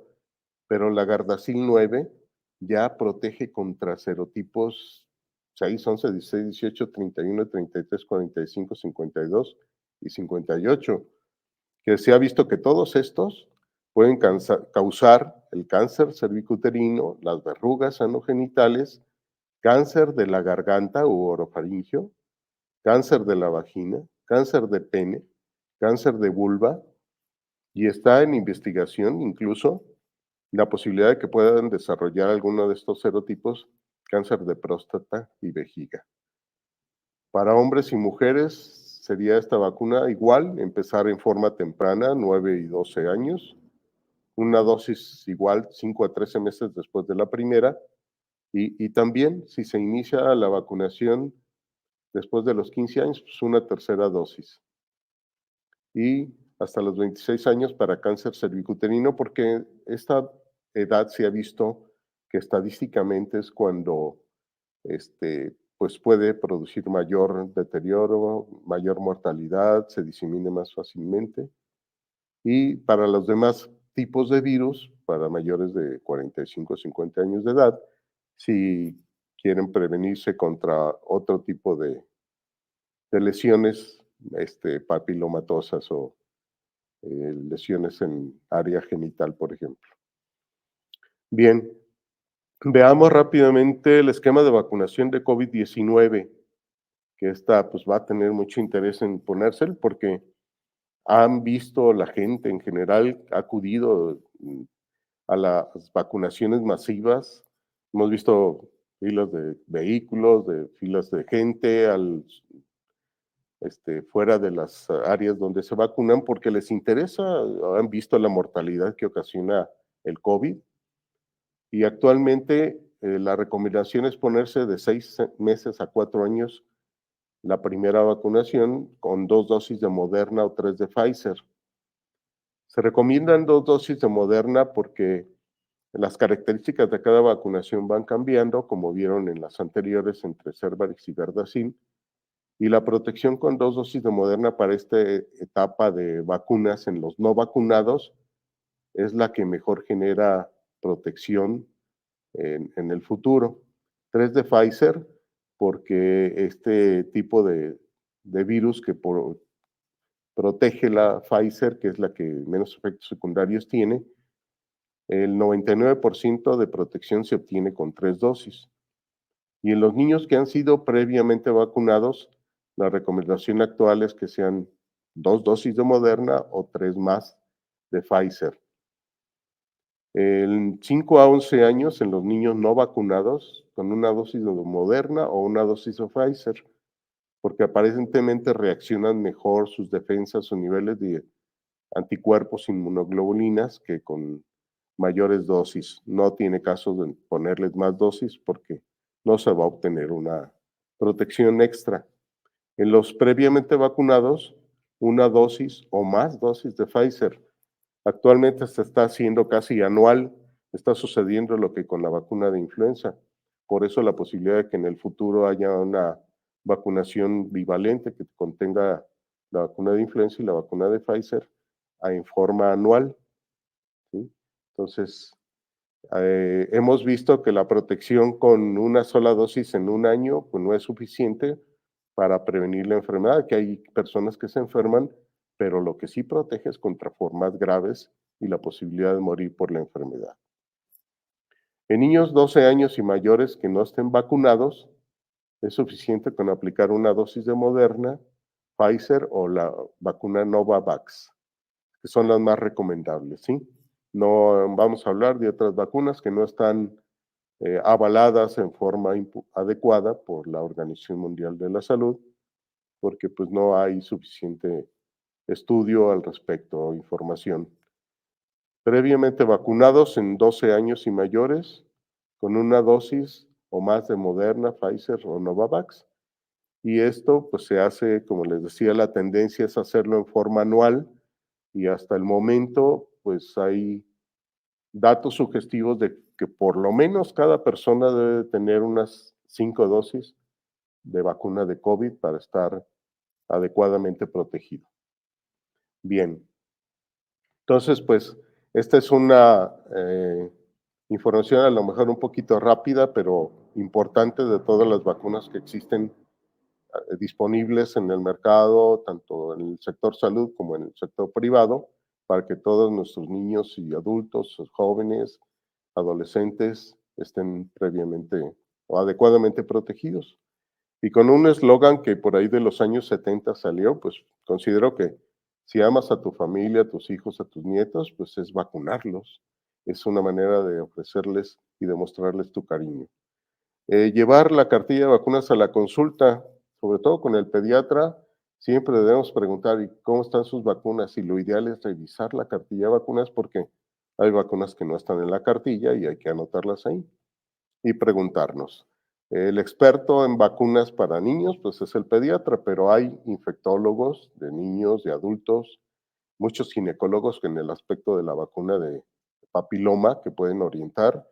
Speaker 3: pero la Gardasil 9 ya protege contra serotipos 6, 11, 16, 18, 31, 33, 45, 52 y 58, que se ha visto que todos estos pueden causar el cáncer cervicuterino, las verrugas anogenitales, cáncer de la garganta u orofaringio, cáncer de la vagina, cáncer de pene, cáncer de vulva, y está en investigación incluso la posibilidad de que puedan desarrollar alguno de estos serotipos, cáncer de próstata y vejiga. Para hombres y mujeres sería esta vacuna igual, empezar en forma temprana, 9 y 12 años, una dosis igual 5 a 13 meses después de la primera, y también si se inicia la vacunación después de los 15 años, pues una tercera dosis. Y hasta los 26 años para cáncer cervicuterino, porque esta edad se ha visto que estadísticamente es cuando pues puede producir mayor deterioro, mayor mortalidad, se disemina más fácilmente. Y para los demás tipos de virus, para mayores de 45 o 50 años de edad, si quieren prevenirse contra otro tipo de lesiones papilomatosas o lesiones en área genital, por ejemplo. Bien, veamos rápidamente el esquema de vacunación de COVID-19, que esta pues va a tener mucho interés en ponérselo porque han visto la gente en general, ha acudido a las vacunaciones masivas, hemos visto filas de vehículos, de filas de gente fuera de las áreas donde se vacunan porque les interesa, han visto la mortalidad que ocasiona el COVID y actualmente la recomendación es ponerse de 6 meses a 4 años la primera vacunación con 2 dosis de Moderna o 3 de Pfizer. Se recomiendan 2 dosis de Moderna porque las características de cada vacunación van cambiando, como vieron en las anteriores entre Cervarix y Gardasil, y la protección con 2 dosis de Moderna para esta etapa de vacunas en los no vacunados es la que mejor genera protección en el futuro. 3 de Pfizer, porque este tipo de virus que protege la Pfizer, que es la que menos efectos secundarios tiene, el 99% de protección se obtiene con 3 dosis. Y en los niños que han sido previamente vacunados, la recomendación actual es que sean 2 dosis de Moderna o 3 más de Pfizer. En 5 a 11 años, en los niños no vacunados, con una dosis de Moderna o una dosis de Pfizer, porque aparentemente reaccionan mejor sus defensas o niveles de anticuerpos inmunoglobulinas que con mayores dosis. No tiene caso de ponerles más dosis porque no se va a obtener una protección extra. En los previamente vacunados, una dosis o más dosis de Pfizer. Actualmente se está haciendo casi anual, está sucediendo lo que con la vacuna de influenza. Por eso la posibilidad de que en el futuro haya una vacunación bivalente que contenga la vacuna de influenza y la vacuna de Pfizer en forma anual. ¿Sí? Entonces, hemos visto que la protección con una sola dosis en un año pues no es suficiente para prevenir la enfermedad, que hay personas que se enferman pero lo que sí protege es contra formas graves y la posibilidad de morir por la enfermedad. En niños 12 años y mayores que no estén vacunados, es suficiente con aplicar una dosis de Moderna, Pfizer o la vacuna Novavax, que son las más recomendables, ¿sí? No vamos a hablar de otras vacunas que no están avaladas en forma adecuada por la Organización Mundial de la Salud, porque pues no hay suficiente estudio al respecto o información. Previamente vacunados en 12 años y mayores, con una dosis o más de Moderna, Pfizer o Novavax. Y esto pues se hace, como les decía, la tendencia es hacerlo en forma anual y hasta el momento pues hay datos sugestivos de que por lo menos cada persona debe tener unas 5 dosis de vacuna de COVID para estar adecuadamente protegido. Bien, entonces pues esta es una información a lo mejor un poquito rápida, pero importante de todas las vacunas que existen disponibles en el mercado, tanto en el sector salud como en el sector privado, para que todos nuestros niños y adultos, jóvenes, adolescentes estén previamente o adecuadamente protegidos. Y con un eslogan que por ahí de los años 70 salió, pues considero que si amas a tu familia, a tus hijos, a tus nietos, pues es vacunarlos. Es una manera de ofrecerles y demostrarles tu cariño. Llevar la cartilla de vacunas a la consulta, sobre todo con el pediatra, siempre debemos preguntar ¿y cómo están sus vacunas? Y lo ideal es revisar la cartilla de vacunas porque hay vacunas que no están en la cartilla y hay que anotarlas ahí y preguntarnos. El experto en vacunas para niños, pues es el pediatra, pero hay infectólogos de niños, de adultos, muchos ginecólogos en el aspecto de la vacuna de papiloma que pueden orientar.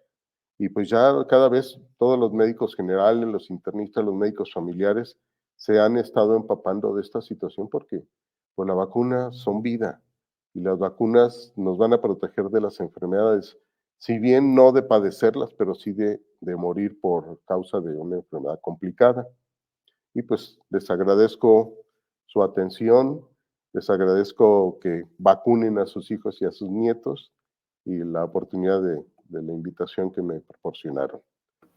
Speaker 3: Y pues ya cada vez todos los médicos generales, los internistas, los médicos familiares se han estado empapando de esta situación porque pues la vacuna son vida y las vacunas nos van a proteger de las enfermedades, si bien no de padecerlas, pero sí de morir por causa de una enfermedad complicada. Y pues les agradezco su atención, les agradezco que vacunen a sus hijos y a sus nietos y la oportunidad de la invitación que me proporcionaron.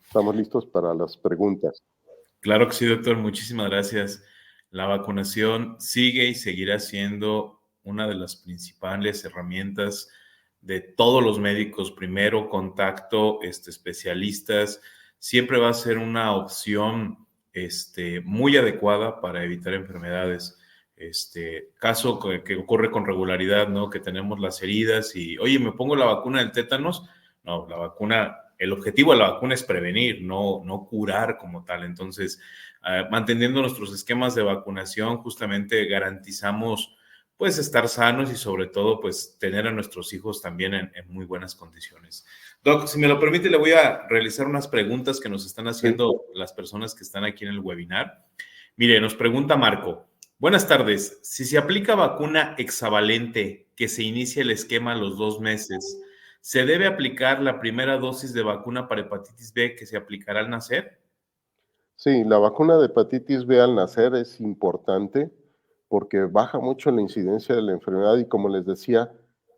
Speaker 3: Estamos listos para las preguntas.
Speaker 2: Claro que sí, doctor. Muchísimas gracias. La vacunación sigue y seguirá siendo una de las principales herramientas de todos los médicos. Primero, contacto, especialistas. Siempre va a ser una opción muy adecuada para evitar enfermedades. Caso que ocurre con regularidad, ¿no? Que tenemos las heridas y, oye, ¿me pongo la vacuna del tétanos? No, la vacuna, el objetivo de la vacuna es prevenir, no curar como tal. Entonces, manteniendo nuestros esquemas de vacunación, justamente garantizamos pues estar sanos y sobre todo pues tener a nuestros hijos también en muy buenas condiciones. Doc, si me lo permite, le voy a realizar unas preguntas que nos están haciendo las personas que están aquí en el webinar. Mire, nos pregunta Marco. Buenas tardes. Si se aplica vacuna hexavalente que se inicia el esquema a los 2 meses, ¿se debe aplicar la primera dosis de vacuna para hepatitis B que se aplicará al nacer?
Speaker 3: Sí, la vacuna de hepatitis B al nacer es importante porque baja mucho la incidencia de la enfermedad y como les decía,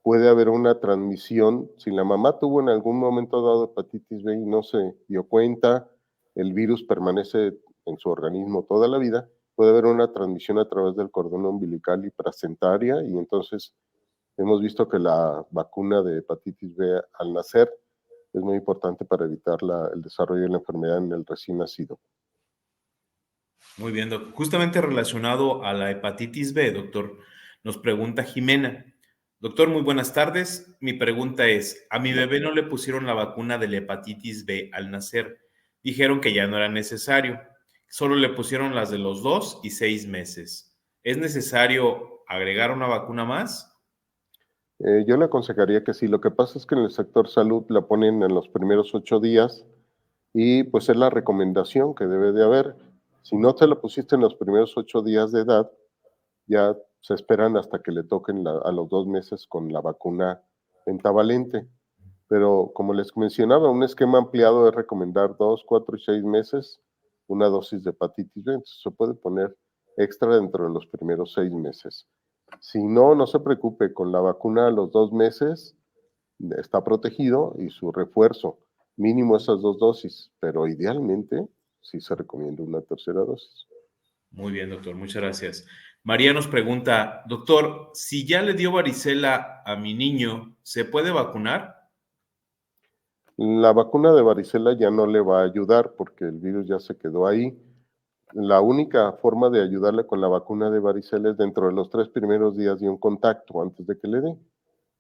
Speaker 3: puede haber una transmisión. Si la mamá tuvo en algún momento dado hepatitis B y no se dio cuenta, el virus permanece en su organismo toda la vida, puede haber una transmisión a través del cordón umbilical y placentaria y entonces hemos visto que la vacuna de hepatitis B al nacer es muy importante para evitar el desarrollo de la enfermedad en el recién nacido.
Speaker 2: Muy bien, doctor. Justamente relacionado a la hepatitis B, doctor, nos pregunta Jimena. Doctor, muy buenas tardes. Mi pregunta es, a mi bebé no le pusieron la vacuna de la hepatitis B al nacer. Dijeron que ya no era necesario. Solo le pusieron las de los 2 y 6 meses. ¿Es necesario agregar una vacuna más?
Speaker 3: Yo le aconsejaría que sí. Lo que pasa es que en el sector salud la ponen en los primeros 8 días y pues es la recomendación que debe de haber. Si no te la pusiste en los primeros 8 días de edad, ya se esperan hasta que le toquen a los 2 meses con la vacuna pentavalente. Pero como les mencionaba, un esquema ampliado es recomendar 2, 4 y 6 meses una dosis de hepatitis B. Entonces se puede poner extra dentro de los primeros 6 meses. Si no, no se preocupe, con la vacuna a los 2 meses está protegido y su refuerzo, mínimo esas 2 dosis, pero idealmente sí se recomienda una tercera dosis.
Speaker 2: Muy bien, doctor, muchas gracias. María nos pregunta, doctor, si ya le dio varicela a mi niño, ¿se puede vacunar?
Speaker 3: La vacuna de varicela ya no le va a ayudar porque el virus ya se quedó ahí. La única forma de ayudarle con la vacuna de varicela es dentro de los 3 primeros días de un contacto antes de que le dé,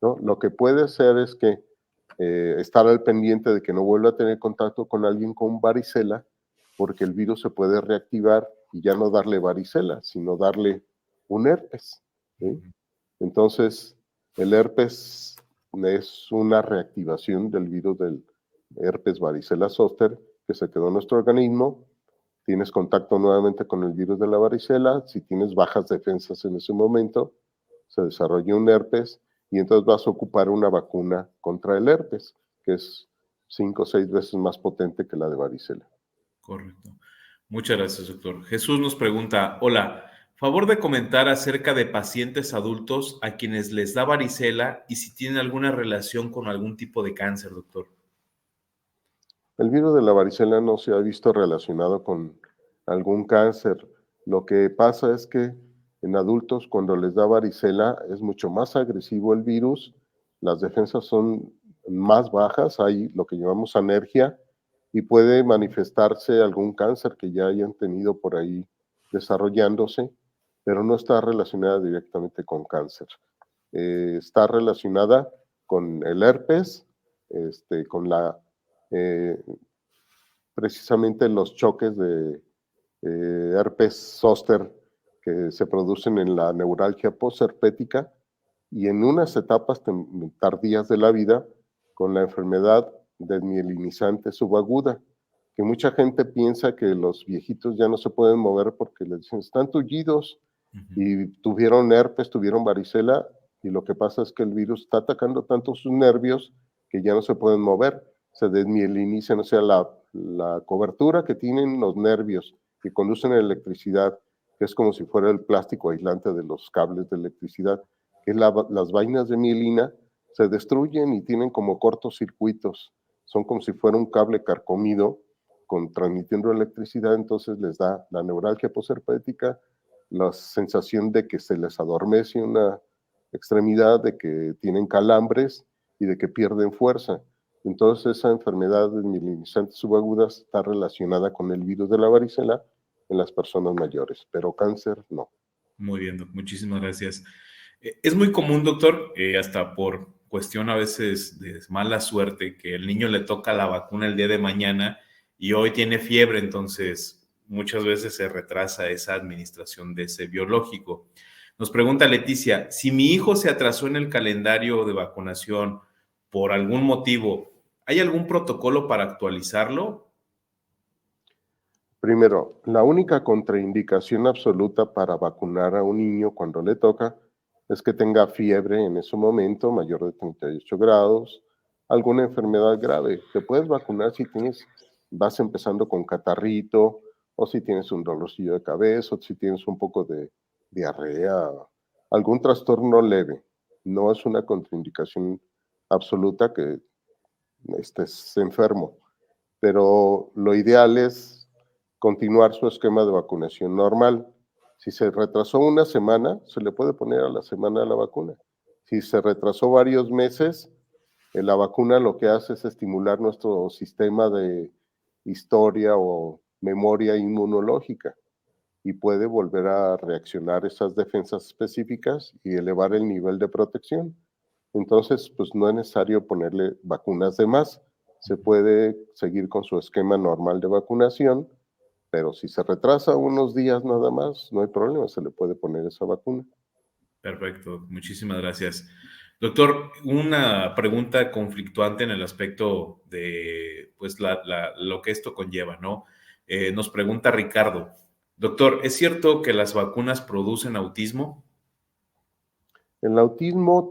Speaker 3: ¿no? Lo que puede hacer es que estar al pendiente de que no vuelva a tener contacto con alguien con varicela, porque el virus se puede reactivar y ya no darle varicela, sino darle un herpes, ¿sí? Entonces, el herpes es una reactivación del virus del herpes varicela zoster que se quedó en nuestro organismo. Tienes contacto nuevamente con el virus de la varicela. Si tienes bajas defensas en ese momento, se desarrolla un herpes y entonces vas a ocupar una vacuna contra el herpes, que es 5 o 6 veces más potente que la de varicela.
Speaker 2: Correcto. Muchas gracias, doctor. Jesús nos pregunta, hola, favor de comentar acerca de pacientes adultos a quienes les da varicela y si tienen alguna relación con algún tipo de cáncer, doctor.
Speaker 3: El virus de la varicela no se ha visto relacionado con algún cáncer. Lo que pasa es que en adultos cuando les da varicela es mucho más agresivo el virus, las defensas son más bajas, hay lo que llamamos alergia y puede manifestarse algún cáncer que ya hayan tenido por ahí desarrollándose, pero no está relacionada directamente con cáncer. Está relacionada con el herpes, con la eh, precisamente los choques de herpes zóster que se producen en la neuralgia postherpética y en unas etapas tardías de la vida con la enfermedad desmielinizante subaguda, que mucha gente piensa que los viejitos ya no se pueden mover porque les dicen están tullidos y tuvieron herpes, tuvieron varicela y lo que pasa es que el virus está atacando tanto sus nervios que ya no se pueden mover, se desmielinizan, o sea, la cobertura que tienen los nervios que conducen a la electricidad, que es como si fuera el plástico aislante de los cables de electricidad, que es las vainas de mielina, se destruyen y tienen como cortocircuitos, son como si fuera un cable carcomido transmitiendo electricidad, entonces les da la neuralgia postherpética, la sensación de que se les adormece una extremidad, de que tienen calambres y de que pierden fuerza. Entonces esa enfermedad desmielinizante subaguda está relacionada con el virus de la varicela en las personas mayores, pero cáncer no.
Speaker 2: Muy bien, doc. Muchísimas gracias. Es muy común, doctor, hasta por cuestión a veces de mala suerte, que el niño le toca la vacuna el día de mañana y hoy tiene fiebre, entonces muchas veces se retrasa esa administración de ese biológico. Nos pregunta Leticia, si mi hijo se atrasó en el calendario de vacunación por algún motivo, ¿hay algún protocolo para actualizarlo?
Speaker 3: Primero, la única contraindicación absoluta para vacunar a un niño cuando le toca es que tenga fiebre en ese momento, mayor de 38 grados, alguna enfermedad grave. Te puedes vacunar si vas empezando con catarrito, o si tienes un dolorcillo de cabeza, o si tienes un poco de diarrea, algún trastorno leve. No es una contraindicación absoluta que estés enfermo, pero lo ideal es continuar su esquema de vacunación normal. Si se retrasó una semana, se le puede poner a la semana la vacuna. Si se retrasó varios meses, la vacuna lo que hace es estimular nuestro sistema de historia o memoria inmunológica y puede volver a reaccionar esas defensas específicas y elevar el nivel de protección. Entonces, pues no es necesario ponerle vacunas de más. Se puede seguir con su esquema normal de vacunación, pero si se retrasa unos días nada más, no hay problema, se le puede poner esa vacuna.
Speaker 2: Perfecto, muchísimas gracias. Doctor, una pregunta conflictuante en el aspecto de pues, lo que esto conlleva, ¿no? Nos pregunta Ricardo, doctor, ¿es cierto que las vacunas producen autismo?
Speaker 3: El autismo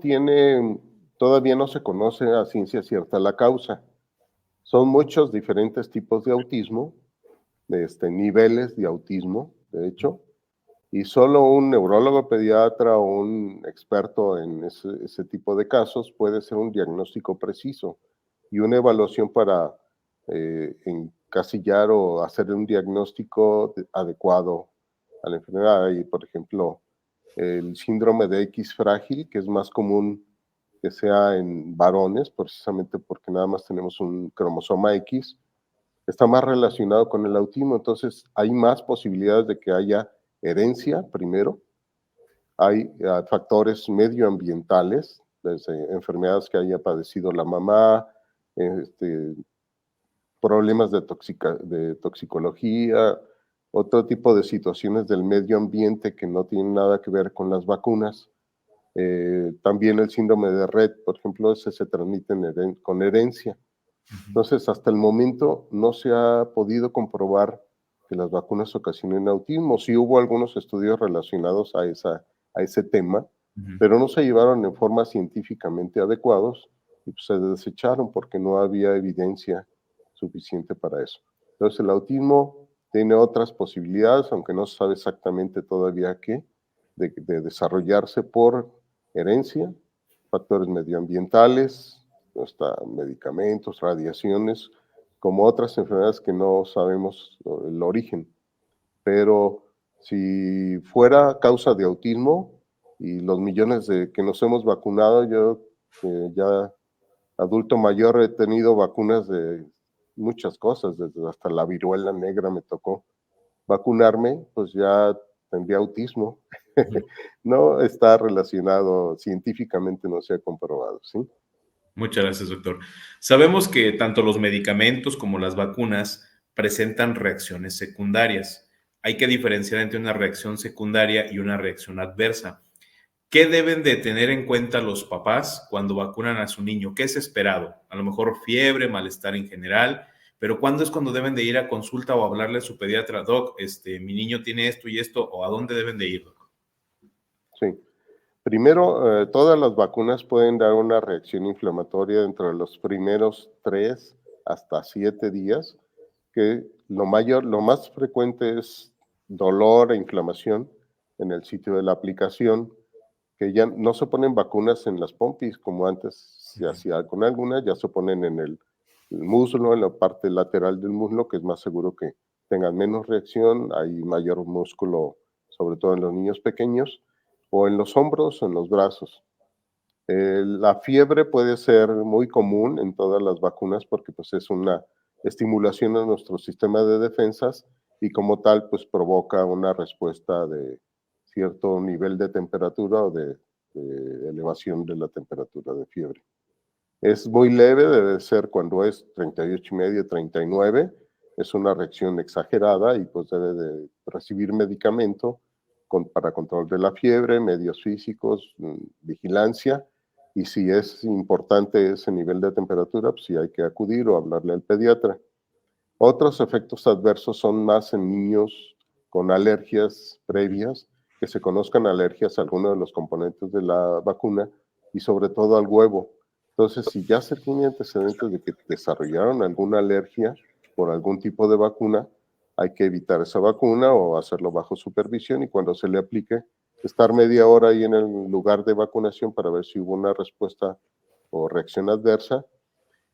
Speaker 3: todavía no se conoce a ciencia cierta la causa. Son muchos diferentes tipos de autismo, niveles de autismo, de hecho, y solo un neurólogo pediatra o un experto en ese tipo de casos puede hacer un diagnóstico preciso y una evaluación para encasillar o hacer un diagnóstico adecuado a la enfermedad. Y, por ejemplo, el síndrome de X frágil, que es más común que sea en varones, precisamente porque nada más tenemos un cromosoma X, está más relacionado con el autismo, entonces hay más posibilidades de que haya herencia primero, hay factores medioambientales, desde enfermedades que haya padecido la mamá, este, problemas de toxicología, otro tipo de situaciones del medio ambiente que no tienen nada que ver con las vacunas. También el síndrome de Rett, por ejemplo, ese se transmite con herencia. Entonces, hasta el momento no se ha podido comprobar que las vacunas ocasionen autismo. Sí hubo algunos estudios relacionados a ese tema, pero no se llevaron en forma científicamente adecuados y pues, se desecharon porque no había evidencia suficiente para eso. Entonces, el autismo tiene otras posibilidades, aunque no se sabe exactamente todavía qué, de desarrollarse por herencia, factores medioambientales, hasta medicamentos, radiaciones, como otras enfermedades que no sabemos el origen. Pero si fuera causa de autismo y los millones de que nos hemos vacunado, yo ya adulto mayor he tenido vacunas de muchas cosas, desde hasta la viruela negra me tocó vacunarme, pues ya tendría autismo. No está relacionado, científicamente no se ha comprobado, ¿sí?
Speaker 2: Muchas gracias, doctor. Sabemos que tanto los medicamentos como las vacunas presentan reacciones secundarias. Hay que diferenciar entre una reacción secundaria y una reacción adversa. ¿Qué deben de tener en cuenta los papás cuando vacunan a su niño? ¿Qué es esperado? A lo mejor fiebre, malestar en general, pero ¿cuándo es cuando deben de ir a consulta o hablarle a su pediatra? Doc, mi niño tiene esto y esto, o ¿a dónde deben de ir, doc?
Speaker 3: Sí. Primero, todas las vacunas pueden dar una reacción inflamatoria dentro de los primeros 3 hasta 7 días, que lo más frecuente es dolor e inflamación en el sitio de la aplicación, que ya no se ponen vacunas en las pompis como antes se hacía con algunas, ya se ponen en el muslo, en la parte lateral del muslo, que es más seguro que tengan menos reacción, hay mayor músculo, sobre todo en los niños pequeños, o en los hombros o en los brazos. La fiebre puede ser muy común en todas las vacunas porque pues, es una estimulación a nuestro sistema de defensas y como tal pues provoca una respuesta de cierto nivel de temperatura o de elevación de la temperatura de fiebre. Es muy leve, debe ser cuando es 38,5, 39, es una reacción exagerada y pues debe de recibir medicamento para control de la fiebre, medios físicos, vigilancia, y si es importante ese nivel de temperatura, pues sí hay que acudir o hablarle al pediatra. Otros efectos adversos son más en niños con alergias previas, que se conozcan alergias a alguno de los componentes de la vacuna y sobre todo al huevo. Entonces, si ya se tiene antecedentes de que desarrollaron alguna alergia por algún tipo de vacuna, hay que evitar esa vacuna o hacerlo bajo supervisión y cuando se le aplique, estar media hora ahí en el lugar de vacunación para ver si hubo una respuesta o reacción adversa.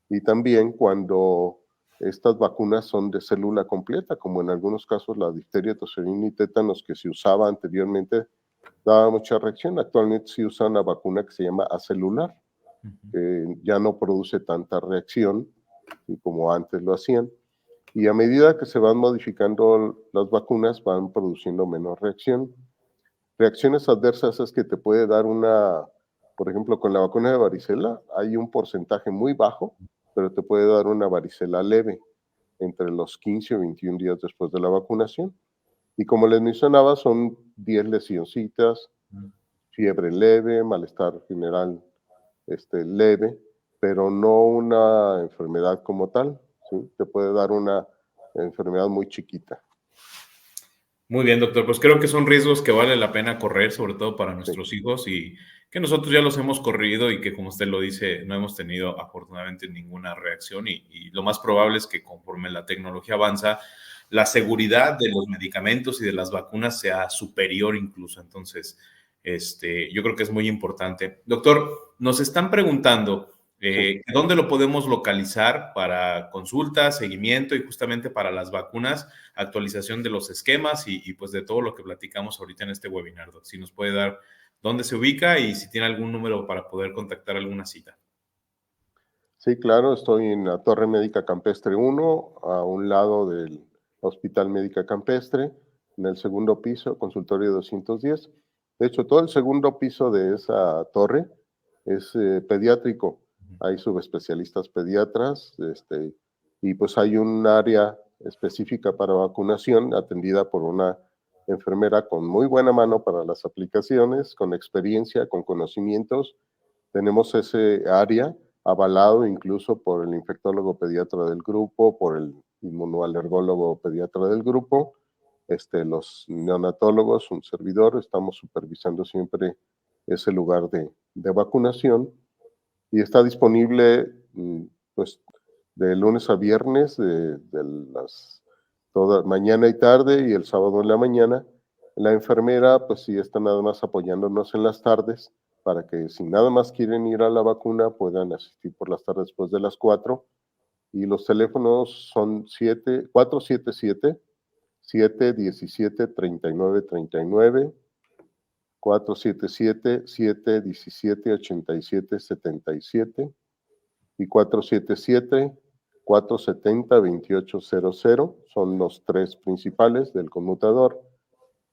Speaker 3: Y también cuando estas vacunas son de célula completa, como en algunos casos la difteria, tosferina y tétanos que se usaba anteriormente, daba mucha reacción. Actualmente se usa una vacuna que se llama acelular, que ya no produce tanta reacción como antes lo hacían. Y a medida que se van modificando las vacunas, van produciendo menos reacción. Reacciones adversas es que te puede dar por ejemplo, con la vacuna de varicela, hay un porcentaje muy bajo, pero te puede dar una varicela leve entre los 15 o 21 días después de la vacunación. Y como les mencionaba, son 10 lesioncitas, fiebre leve, malestar general leve, pero no una enfermedad como tal, ¿sí? Te puede dar una enfermedad muy chiquita.
Speaker 2: Muy bien, doctor. Pues creo que son riesgos que vale la pena correr, sobre todo para
Speaker 3: Sí.
Speaker 2: nuestros hijos y que nosotros ya los hemos corrido y que, como usted lo dice, no hemos tenido afortunadamente ninguna reacción y lo más probable es que conforme la tecnología avanza, la seguridad de los medicamentos y de las vacunas sea superior incluso. Entonces, yo creo que es muy importante. Doctor, nos están preguntando ¿dónde lo podemos localizar para consulta, seguimiento y justamente para las vacunas, actualización de los esquemas y pues de todo lo que platicamos ahorita en este webinar, doc? Si nos puede dar dónde se ubica y si tiene algún número para poder contactar alguna cita.
Speaker 3: Sí, claro, estoy en la Torre Médica Campestre 1, a un lado del Hospital Médica Campestre, en el segundo piso, consultorio 210. De hecho, todo el segundo piso de esa torre es pediátrico. Hay subespecialistas pediatras, y pues hay un área específica para vacunación atendida por una enfermera con muy buena mano para las aplicaciones, con experiencia, con conocimientos. Tenemos ese área avalado incluso por el infectólogo pediatra del grupo, por el inmunoalergólogo pediatra del grupo, los neonatólogos, un servidor, estamos supervisando siempre ese lugar de vacunación y está disponible pues de lunes a viernes, toda mañana y tarde y el sábado en la mañana. La enfermera pues sí está nada más apoyándonos en las tardes para que si nada más quieren ir a la vacuna puedan asistir por las tardes después de las 4. Y los teléfonos son 477-717-3939, 477-717-8777 y 477-470-2800. Son los tres principales del conmutador.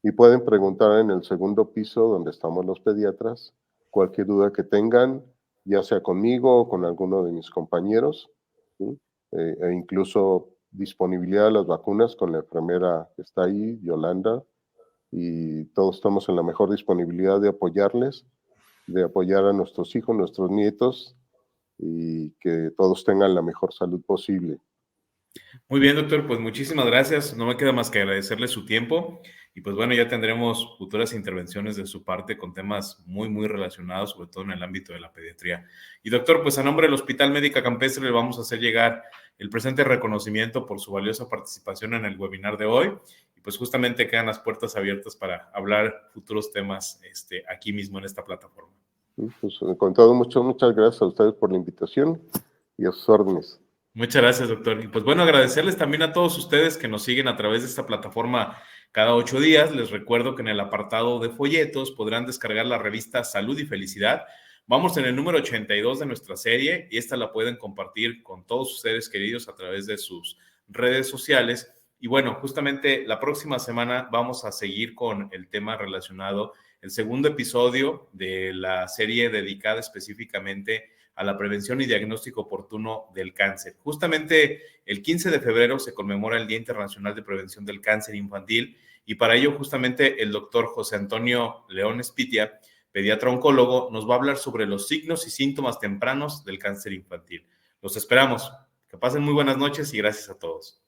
Speaker 3: Y pueden preguntar en el segundo piso donde estamos los pediatras cualquier duda que tengan, ya sea conmigo o con alguno de mis compañeros, ¿sí? E incluso disponibilidad de las vacunas con la enfermera que está ahí, Yolanda, y todos estamos en la mejor disponibilidad de apoyarles, de apoyar a nuestros hijos, nuestros nietos, y que todos tengan la mejor salud posible.
Speaker 2: Muy bien, doctor, pues muchísimas gracias. No me queda más que agradecerle su tiempo y pues bueno, ya tendremos futuras intervenciones de su parte con temas muy, muy relacionados, sobre todo en el ámbito de la pediatría. Y doctor, pues a nombre del Hospital Médica Campestre le vamos a hacer llegar el presente reconocimiento por su valiosa participación en el webinar de hoy y pues justamente quedan las puertas abiertas para hablar futuros temas aquí mismo en esta plataforma.
Speaker 3: Pues, con todo, muchas gracias a ustedes por la invitación y a sus órdenes.
Speaker 2: Muchas gracias, doctor. Y pues bueno, agradecerles también a todos ustedes que nos siguen a través de esta plataforma cada 8 días. Les recuerdo que en el apartado de folletos podrán descargar la revista Salud y Felicidad. Vamos en el número 82 de nuestra serie y esta la pueden compartir con todos sus seres queridos a través de sus redes sociales. Y bueno, justamente la próxima semana vamos a seguir con el tema relacionado, el segundo episodio de la serie dedicada específicamente a la prevención y diagnóstico oportuno del cáncer. Justamente el 15 de febrero se conmemora el Día Internacional de Prevención del Cáncer Infantil y para ello justamente el doctor José Antonio León Espitia, pediatra oncólogo, nos va a hablar sobre los signos y síntomas tempranos del cáncer infantil. Los esperamos. Que pasen muy buenas noches y gracias a todos.